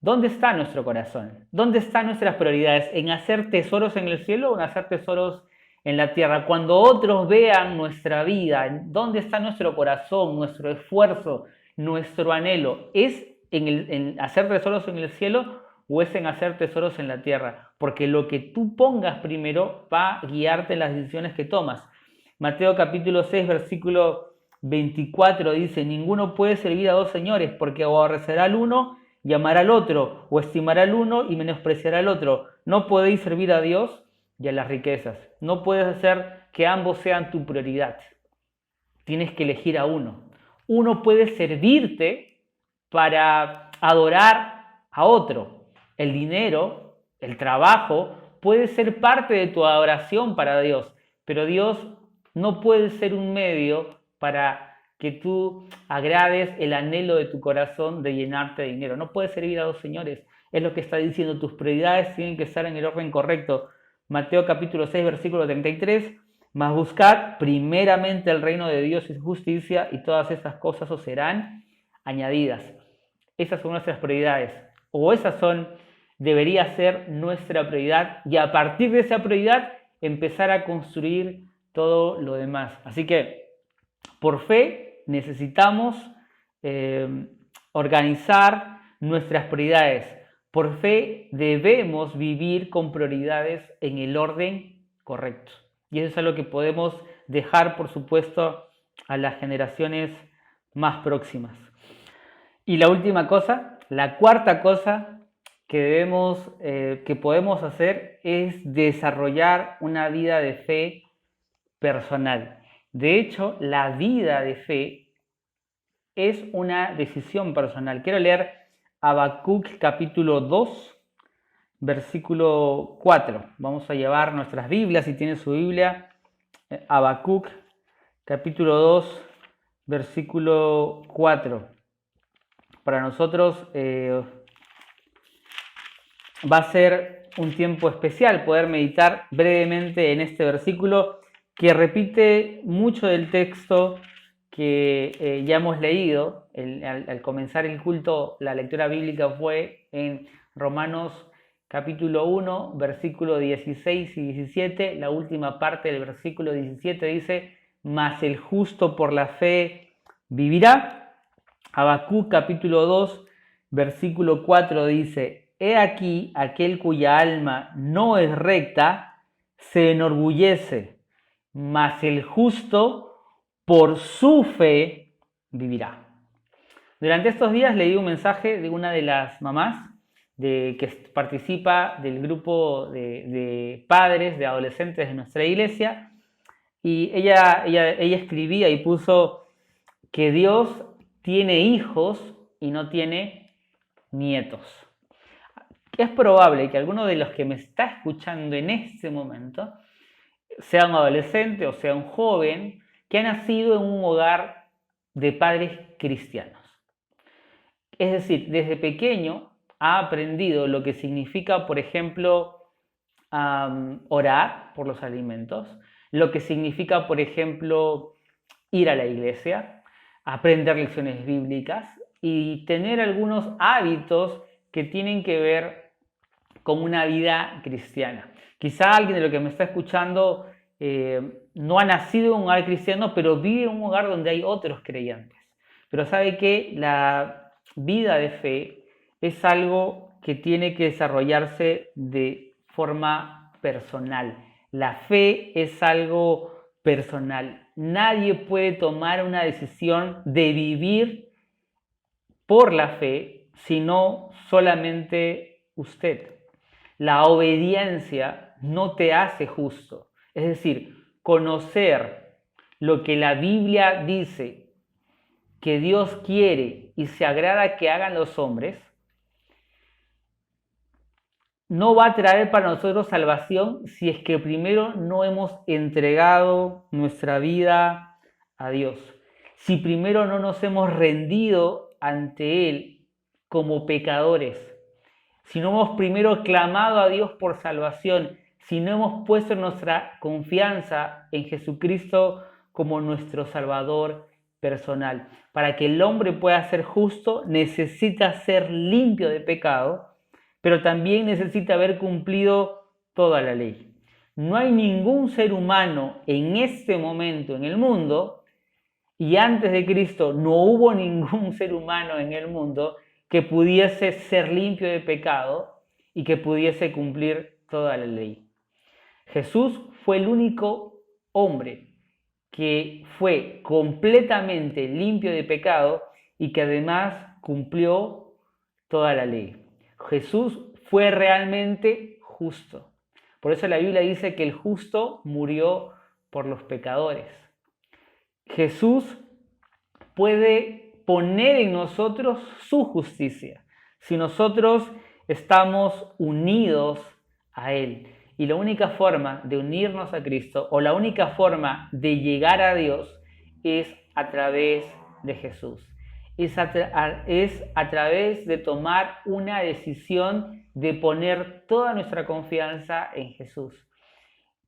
¿Dónde está nuestro corazón? ¿Dónde están nuestras prioridades? ¿En hacer tesoros en el cielo o en hacer tesoros en la tierra? Cuando otros vean nuestra vida, ¿dónde está nuestro corazón, nuestro esfuerzo, nuestro anhelo? ¿Es en hacer tesoros en el cielo o es en hacer tesoros en la tierra? Porque lo que tú pongas primero va a guiarte en las decisiones que tomas. Mateo capítulo 6, versículo 24 dice, ninguno puede servir a dos señores, porque o aborrecerá al uno y amará al otro, o estimará al uno y menospreciará al otro. No podéis servir a Dios y a las riquezas. No puedes hacer que ambos sean tu prioridad. Tienes que elegir a uno. Uno puede servirte para adorar a otro. El dinero, el trabajo, puede ser parte de tu adoración para Dios, pero Dios no puede ser un medio para que tú agrades el anhelo de tu corazón de llenarte de dinero. No puedes servir a dos señores. Es lo que está diciendo. Tus prioridades tienen que estar en el orden correcto. Mateo capítulo 6, versículo 33. Mas buscad primeramente el reino de Dios y su justicia y todas estas cosas os serán añadidas. Esas son nuestras prioridades. O debería ser nuestra prioridad. Y a partir de esa prioridad empezar a construir todo lo demás. Así que por fe necesitamos organizar nuestras prioridades. Por fe debemos vivir con prioridades en el orden correcto. Y eso es algo que podemos dejar, por supuesto, a las generaciones más próximas. Y la última cosa, la cuarta cosa que podemos hacer es desarrollar una vida de fe personal. De hecho, la vida de fe es una decisión personal. Quiero leer Habacuc capítulo 2, versículo 4. Vamos a llevar nuestras Biblias, si tiene su Biblia. Habacuc capítulo 2, versículo 4. Para nosotros va a ser un tiempo especial poder meditar brevemente en este versículo que repite mucho del texto que ya hemos leído. Al comenzar el culto, la lectura bíblica fue en Romanos capítulo 1, versículo 16 y 17. La última parte del versículo 17 dice, mas el justo por la fe vivirá. Habacuc capítulo 2, versículo 4 dice, he aquí aquel cuya alma no es recta, se enorgullece, mas el justo por su fe vivirá. Durante estos días leí un mensaje de una de las mamás que participa del grupo de padres, de adolescentes de nuestra iglesia, y ella escribía y puso que Dios tiene hijos y no tiene nietos. Es probable que alguno de los que me está escuchando en este momento sea un adolescente o sea un joven que ha nacido en un hogar de padres cristianos. Es decir, desde pequeño ha aprendido lo que significa, por ejemplo, orar por los alimentos, lo que significa, por ejemplo, ir a la iglesia, aprender lecciones bíblicas y tener algunos hábitos que tienen que ver con una vida cristiana. Quizá alguien de lo que me está escuchando no ha nacido en un hogar cristiano, pero vive en un hogar donde hay otros creyentes. Pero sabe que la vida de fe es algo que tiene que desarrollarse de forma personal. La fe es algo personal. Nadie puede tomar una decisión de vivir por la fe, sino solamente usted. La obediencia no te hace justo. Es decir, conocer lo que la Biblia dice que Dios quiere y se agrada que hagan los hombres, no va a traer para nosotros salvación si es que primero no hemos entregado nuestra vida a Dios. Si primero no nos hemos rendido ante Él como pecadores, si no hemos primero clamado a Dios por salvación, si no hemos puesto nuestra confianza en Jesucristo como nuestro Salvador personal. Para que el hombre pueda ser justo, necesita ser limpio de pecado, pero también necesita haber cumplido toda la ley. No hay ningún ser humano en este momento en el mundo, y antes de Cristo no hubo ningún ser humano en el mundo que pudiese ser limpio de pecado y que pudiese cumplir toda la ley. Jesús fue el único hombre que fue completamente limpio de pecado y que además cumplió toda la ley. Jesús fue realmente justo. Por eso la Biblia dice que el justo murió por los pecadores. Jesús puede poner en nosotros su justicia si nosotros estamos unidos a Él. Y la única forma de unirnos a Cristo o la única forma de llegar a Dios es a través de Jesús. Es a través de tomar una decisión de poner toda nuestra confianza en Jesús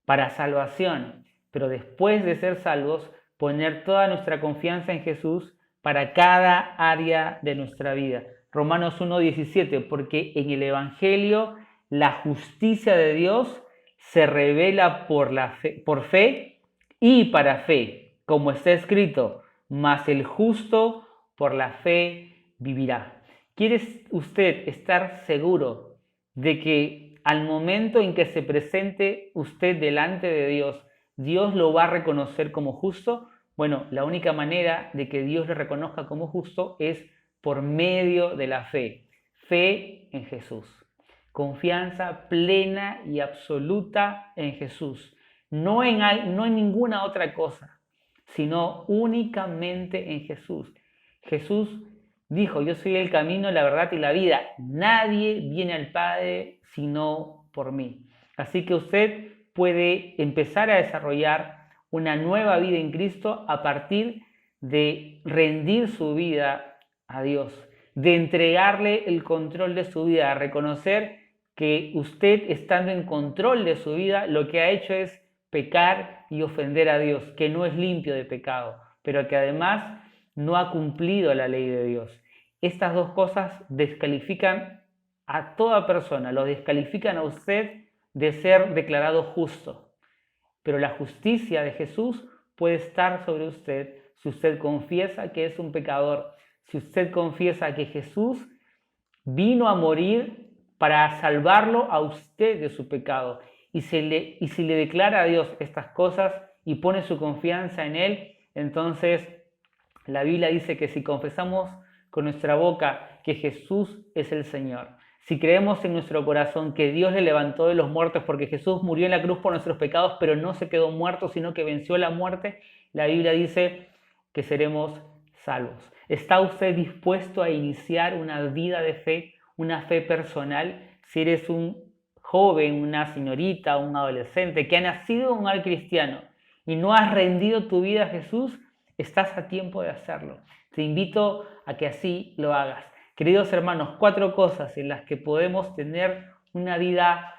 para salvación, pero después de ser salvos, poner toda nuestra confianza en Jesús para cada área de nuestra vida. Romanos 1:17, porque en el Evangelio la justicia de Dios se revela por fe y para fe, como está escrito, mas el justo por la fe vivirá. ¿Quiere usted estar seguro de que al momento en que se presente usted delante de Dios, Dios lo va a reconocer como justo? Bueno, la única manera de que Dios le reconozca como justo es por medio de la fe. Fe en Jesús. Confianza plena y absoluta en Jesús. No en ninguna otra cosa, sino únicamente en Jesús. Jesús dijo, yo soy el camino, la verdad y la vida. Nadie viene al Padre sino por mí. Así que usted puede empezar a desarrollar una nueva vida en Cristo a partir de rendir su vida a Dios, de entregarle el control de su vida, a reconocer que usted, estando en control de su vida, lo que ha hecho es pecar y ofender a Dios, que no es limpio de pecado, pero que además no ha cumplido la ley de Dios. Estas dos cosas descalifican a toda persona, lo descalifican a usted de ser declarado justo. Pero la justicia de Jesús puede estar sobre usted si usted confiesa que es un pecador, si usted confiesa que Jesús vino a morir para salvarlo a usted de su pecado. Y si le declara a Dios estas cosas y pone su confianza en Él, Entonces, la Biblia dice que si confesamos con nuestra boca que Jesús es el Señor, si creemos en nuestro corazón que Dios le levantó de los muertos porque Jesús murió en la cruz por nuestros pecados, pero no se quedó muerto, sino que venció la muerte, la Biblia dice que seremos salvos. ¿Está usted dispuesto a iniciar una vida de fe, una fe personal? Si eres un joven, una señorita, un adolescente que ha nacido en un hogar cristiano y no has rendido tu vida a Jesús, estás a tiempo de hacerlo. Te invito a que así lo hagas. Queridos hermanos, 4 cosas en las que podemos tener una vida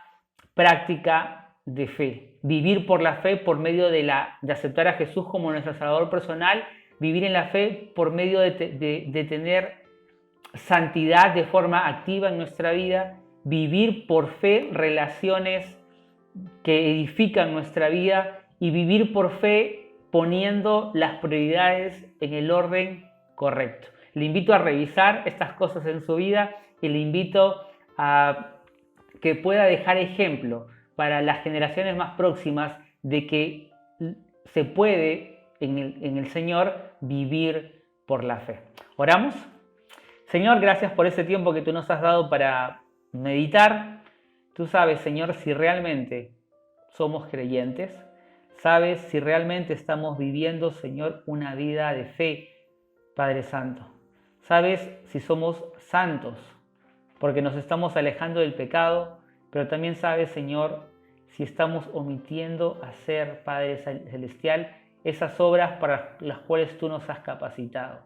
práctica de fe. Vivir por la fe por medio de aceptar a Jesús como nuestro Salvador personal. Vivir en la fe por medio de tener santidad de forma activa en nuestra vida. Vivir por fe relaciones que edifican nuestra vida. Y vivir por fe poniendo las prioridades en el orden correcto. Le invito a revisar estas cosas en su vida y le invito a que pueda dejar ejemplo para las generaciones más próximas de que se puede en el Señor vivir por la fe. ¿Oramos? Señor, gracias por ese tiempo que tú nos has dado para meditar. Tú sabes, Señor, si realmente somos creyentes. Sabes si realmente estamos viviendo, Señor, una vida de fe, Padre Santo. Sabes si somos santos, porque nos estamos alejando del pecado, pero también sabes, Señor, si estamos omitiendo hacer, Padre Celestial, esas obras para las cuales tú nos has capacitado.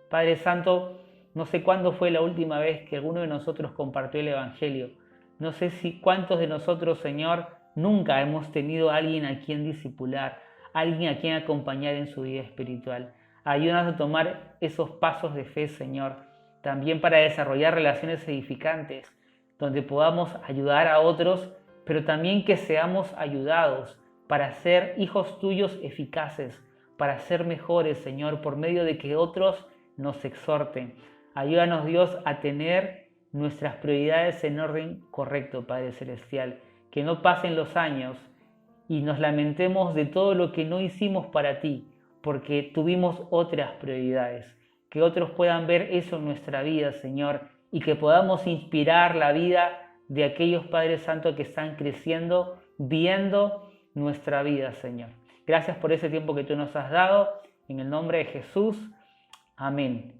Padre Santo, no sé cuándo fue la última vez que alguno de nosotros compartió el Evangelio. No sé cuántos de nosotros, Señor, nunca hemos tenido a alguien a quien discipular, alguien a quien acompañar en su vida espiritual. Ayúdanos a tomar esos pasos de fe, Señor, también para desarrollar relaciones edificantes, donde podamos ayudar a otros, pero también que seamos ayudados para ser hijos tuyos eficaces, para ser mejores, Señor, por medio de que otros nos exhorten. Ayúdanos, Dios, a tener nuestras prioridades en orden correcto, Padre Celestial. Que no pasen los años y nos lamentemos de todo lo que no hicimos para ti, porque tuvimos otras prioridades. Que otros puedan ver eso en nuestra vida, Señor, y que podamos inspirar la vida de aquellos Padres Santos que están creciendo, viendo nuestra vida, Señor. Gracias por ese tiempo que tú nos has dado. En el nombre de Jesús. Amén.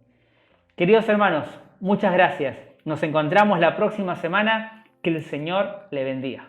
Queridos hermanos, muchas gracias. Nos encontramos la próxima semana. Que el Señor le bendiga.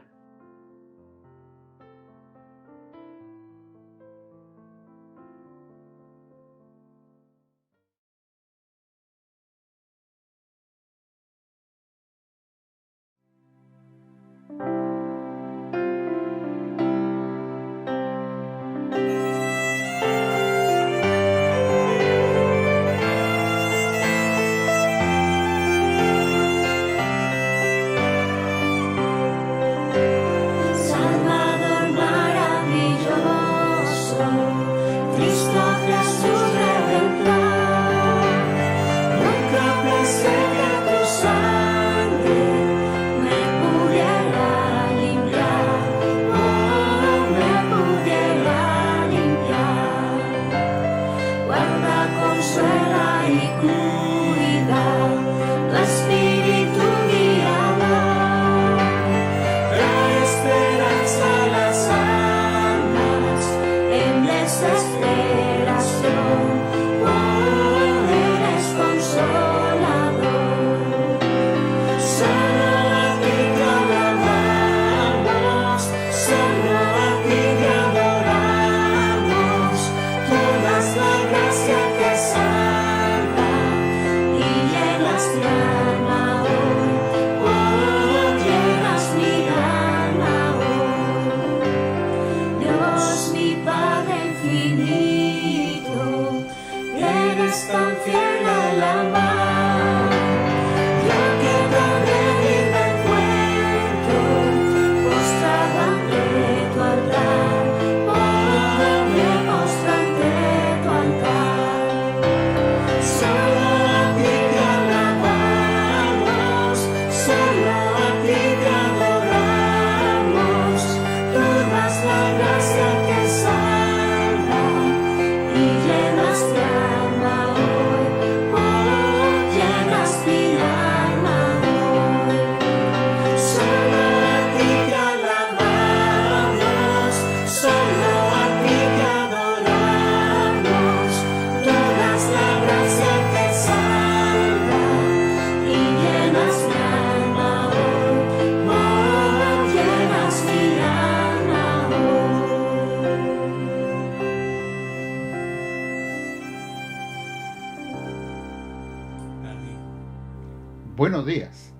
Buenos días.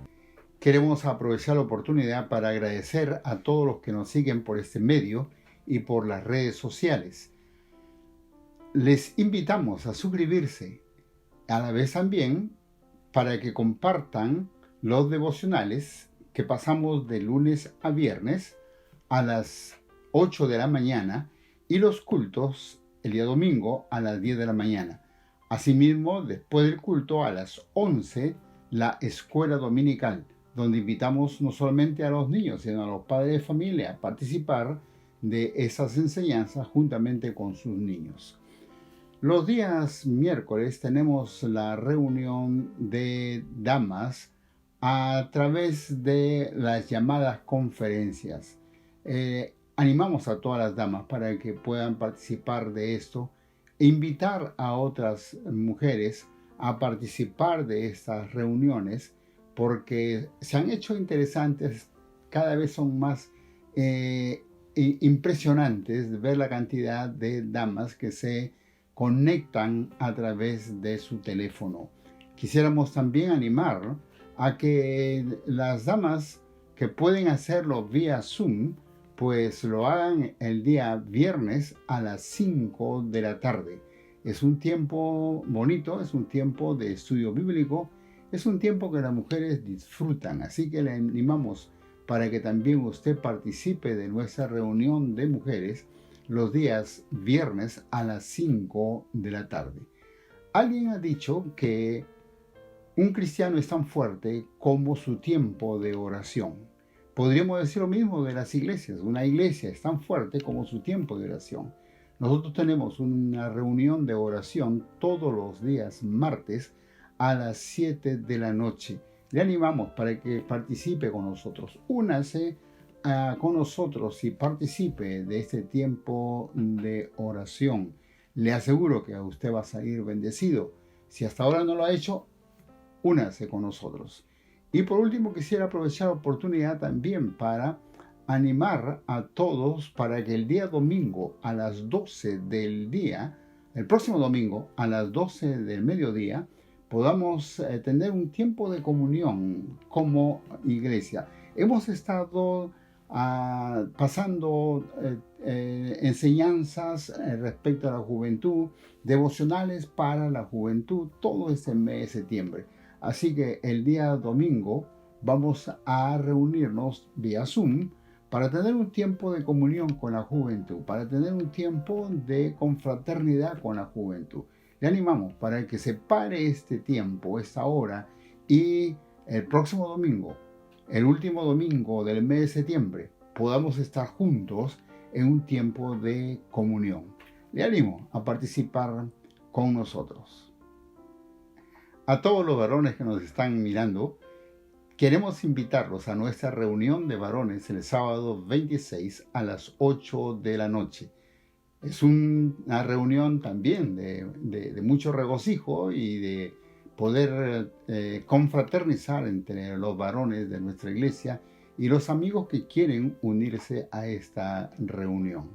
Queremos aprovechar la oportunidad para agradecer a todos los que nos siguen por este medio y por las redes sociales. Les invitamos a suscribirse, a la vez también para que compartan los devocionales que pasamos de lunes a viernes a las 8 de la mañana y los cultos el día domingo a las 10 de la mañana. Asimismo, después del culto a las 11, la escuela dominical, donde invitamos no solamente a los niños, sino a los padres de familia a participar de esas enseñanzas juntamente con sus niños. Los días miércoles tenemos la reunión de damas a través de las llamadas conferencias. Animamos a todas las damas para que puedan participar de esto e invitar a otras mujeres a participar de estas reuniones, porque se han hecho interesantes, cada vez son más impresionantes de ver la cantidad de damas que se conectan a través de su teléfono. Quisiéramos también animar a que las damas que pueden hacerlo vía Zoom, pues lo hagan el día viernes a las 5 de la tarde. Es un tiempo bonito, es un tiempo de estudio bíblico, es un tiempo que las mujeres disfrutan, así que le animamos para que también usted participe de nuestra reunión de mujeres los días viernes a las 5 de la tarde. Alguien ha dicho que un cristiano es tan fuerte como su tiempo de oración. Podríamos decir lo mismo de las iglesias. Una iglesia es tan fuerte como su tiempo de oración. Nosotros tenemos una reunión de oración todos los días martes a las 7 de la noche. Le animamos para que participe con nosotros. Únase con nosotros y participe de este tiempo de oración. Le aseguro que a usted va a salir bendecido. Si hasta ahora no lo ha hecho, únase con nosotros. Y por último, quisiera aprovechar la oportunidad también para animar a todos para que el día domingo a las 12 del día, el próximo domingo a las 12 del mediodía, podamos tener un tiempo de comunión como iglesia. Hemos estado pasando enseñanzas respecto a la juventud, devocionales para la juventud, todo este mes de septiembre. Así que el día domingo vamos a reunirnos vía Zoom para tener un tiempo de comunión con la juventud, para tener un tiempo de confraternidad con la juventud. Le animamos para que se pare este tiempo, esta hora, y el próximo domingo, el último domingo del mes de septiembre, podamos estar juntos en un tiempo de comunión. Le animo a participar con nosotros. A todos los varones que nos están mirando, queremos invitarlos a nuestra reunión de varones el sábado 26 a las 8 de la noche. Es una reunión también de mucho regocijo y de poder confraternizar entre los varones de nuestra iglesia y los amigos que quieren unirse a esta reunión.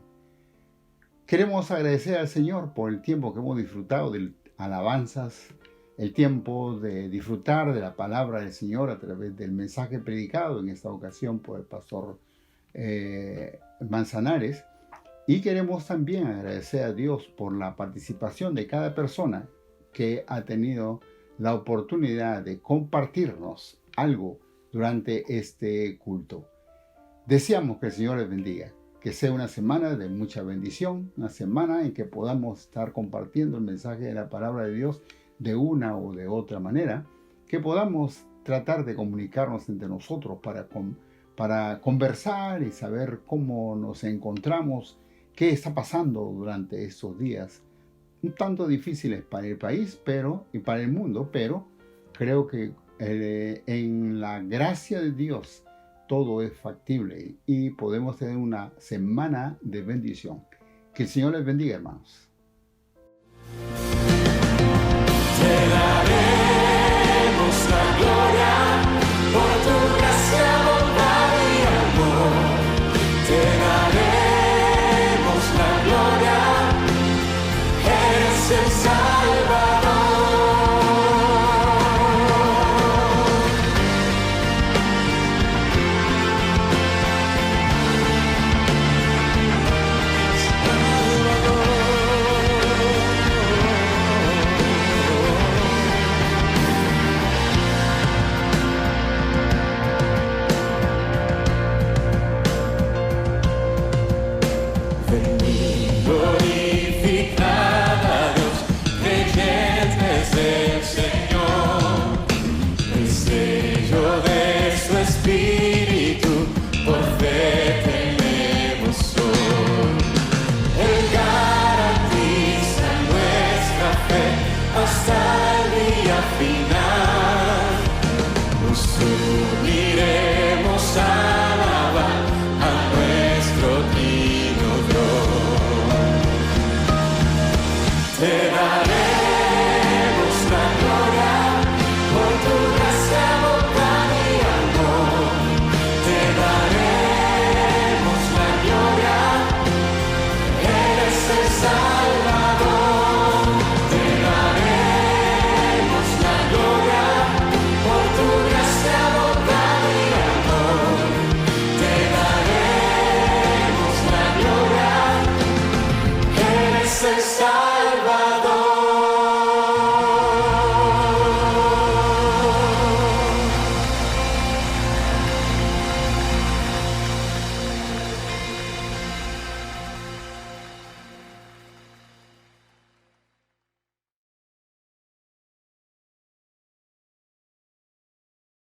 Queremos agradecer al Señor por el tiempo que hemos disfrutado de alabanzas, el tiempo de disfrutar de la palabra del Señor a través del mensaje predicado en esta ocasión por el pastor Manzanares. Y queremos también agradecer a Dios por la participación de cada persona que ha tenido la oportunidad de compartirnos algo durante este culto. Deseamos que el Señor les bendiga, que sea una semana de mucha bendición, una semana en que podamos estar compartiendo el mensaje de la palabra de Dios de una o de otra manera, que podamos tratar de comunicarnos entre nosotros para conversar y saber cómo nos encontramos, qué está pasando durante estos días un tanto difíciles para el país y para el mundo, pero creo que en la gracia de Dios todo es factible y podemos tener una semana de bendición. Que el Señor les bendiga, hermanos. Llega